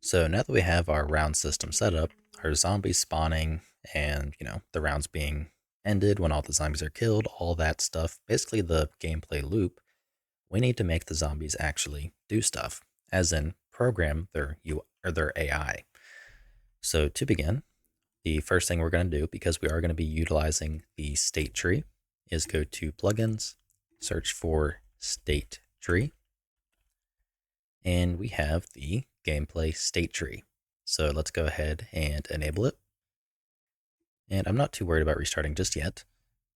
So now that we have our round system set up, our zombies spawning, and the rounds being ended when all the zombies are killed, all that stuff, basically the gameplay loop, we need to make the zombies actually do stuff, as in program their their AI. So to begin, the first thing we're going to do, because we are going to be utilizing the state tree, is go to plugins, search for state tree, and we have the gameplay state tree. So let's go ahead and enable it. And I'm not too worried about restarting just yet.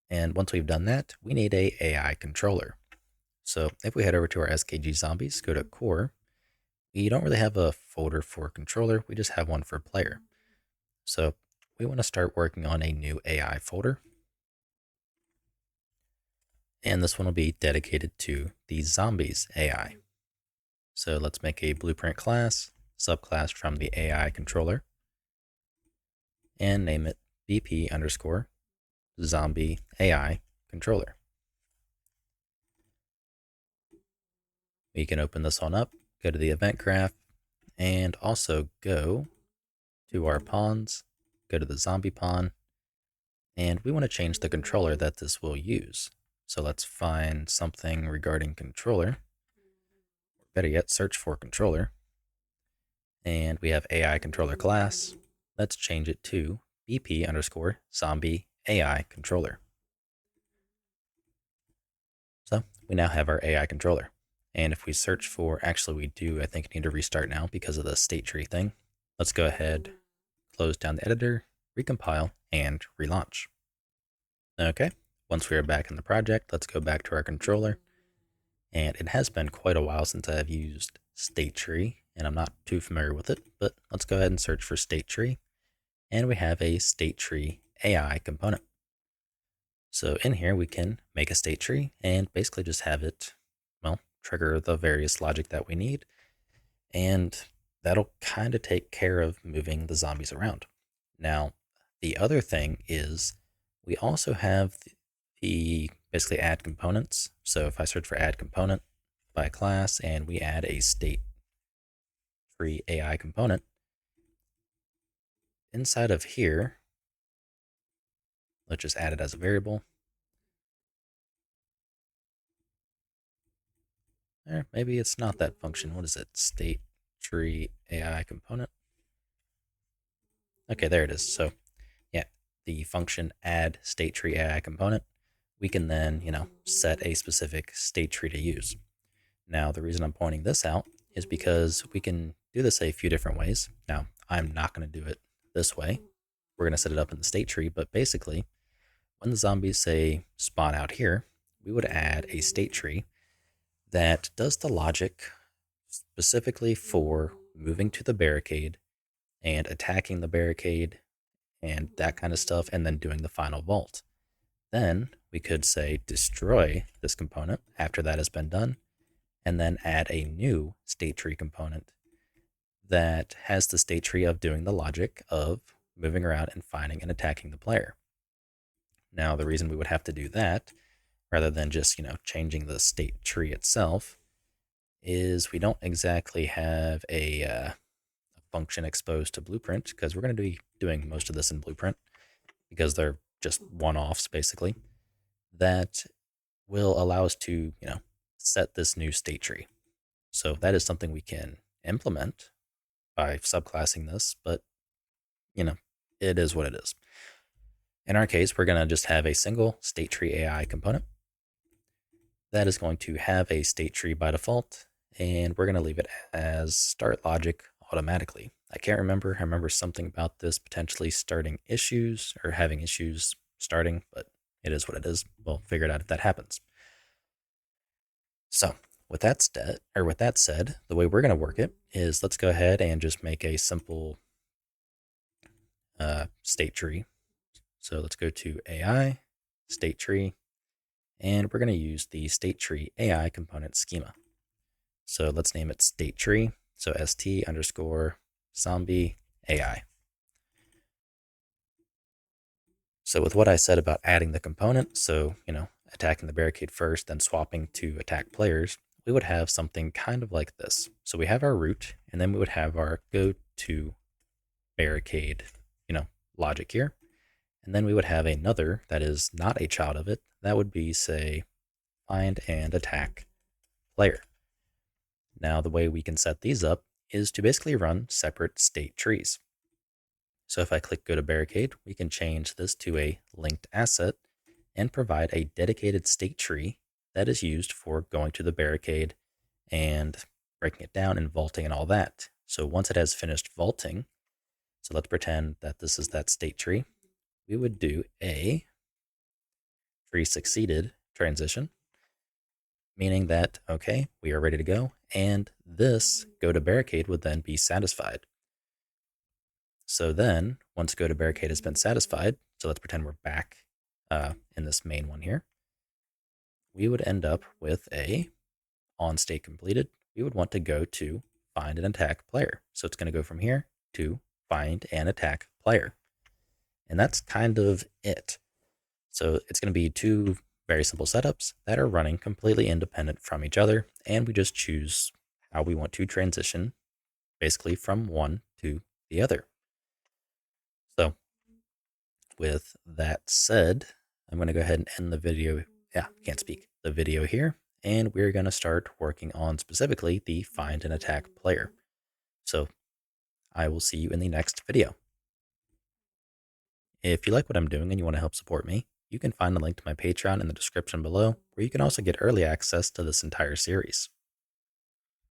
And once we've done that, we need a AI controller. So if we head over to our SKG zombies, go to core, we don't really have a folder for controller, we just have one for player. So we want to start working on a new AI folder. And this one will be dedicated to the zombies AI. So let's make a blueprint class, subclass from the AI controller, and name it BP underscore zombie AI controller. We can open this one up, go to the event graph, and also go to our pawns, go to the zombie pawn, and we want to change the controller that this will use. So let's find something regarding controller. Better yet, search for controller. And we have AI controller class. Let's change it to BP underscore zombie AI controller. So we now have our AI controller. And if we search for, actually we do, I think need to restart now because of the state tree thing. Let's go ahead, close down the editor, recompile, and relaunch. Okay, once we are back in the project, let's go back to our controller. And it has been quite a while since I've used state tree, and I'm not too familiar with it, but let's go ahead and search for state tree. And we have a state tree AI component. So in here, we can make a state tree and basically just have it, well, trigger the various logic that we need. And that'll kind of take care of moving the zombies around. Now, the other thing is we also have the basically add components. So if I search for add component by class and we add a state tree AI component, inside of here, let's just add it as a variable. Or maybe it's not that function. What is it? State tree AI component. Okay, there it is. So yeah, the function add state tree AI component, we can then, set a specific state tree to use. Now, the reason I'm pointing this out is because we can do this a few different ways. Now, I'm not going to do it this way. We're going to set it up in the state tree, but basically, when the zombies say spawn out here, we would add a state tree that does the logic specifically for moving to the barricade and attacking the barricade and that kind of stuff, and then doing the final vault. Then we could say destroy this component after that has been done, and then add a new state tree component that has the state tree of doing the logic of moving around and finding and attacking the player. Now, the reason we would have to do that, rather than just, changing the state tree itself, is we don't exactly have a function exposed to Blueprint, because we're going to be doing most of this in Blueprint, because they're just one-offs, basically, that will allow us to, set this new state tree. So that is something we can implement by subclassing this, but, it is what it is. In our case, we're going to just have a single state tree AI component that is going to have a state tree by default, and we're going to leave it as start logic automatically. I can't remember. I remember something about this potentially starting issues or having issues starting, but it is what it is. We'll figure it out if that happens. So with that said, the way we're going to work it is let's go ahead and just make a simple state tree. So let's go to AI, state tree, and we're going to use the state tree AI component schema. So let's name it state tree. So st underscore zombie AI. So with what I said about adding the component, so, attacking the barricade first, then swapping to attack players, we would have something kind of like this. So we have our root, and then we would have our go to barricade, logic here. And then we would have another that is not a child of it. That would be, say, find and attack player. Now, the way we can set these up is to basically run separate state trees. So if I click go to barricade, we can change this to a linked asset and provide a dedicated state tree that is used for going to the barricade and breaking it down and vaulting and all that. So once it has finished vaulting, so let's pretend that this is that state tree, we would do a tree succeeded transition, meaning that, okay, we are ready to go, and this go to barricade would then be satisfied. So then, once go to barricade has been satisfied, so let's pretend we're back in this main one here, we would end up with a on state completed. We would want to go to find and attack player. So it's going to go from here to find and attack player. And that's kind of it. So it's going to be two very simple setups that are running completely independent from each other. And we just choose how we want to transition basically from one to the other. So with that said, I'm going to go ahead and end the video. Yeah, can't speak. The video here. And we're going to start working on specifically the find and attack player. So I will see you in the next video. If you like what I'm doing and you want to help support me, you can find a link to my Patreon in the description below, where you can also get early access to this entire series.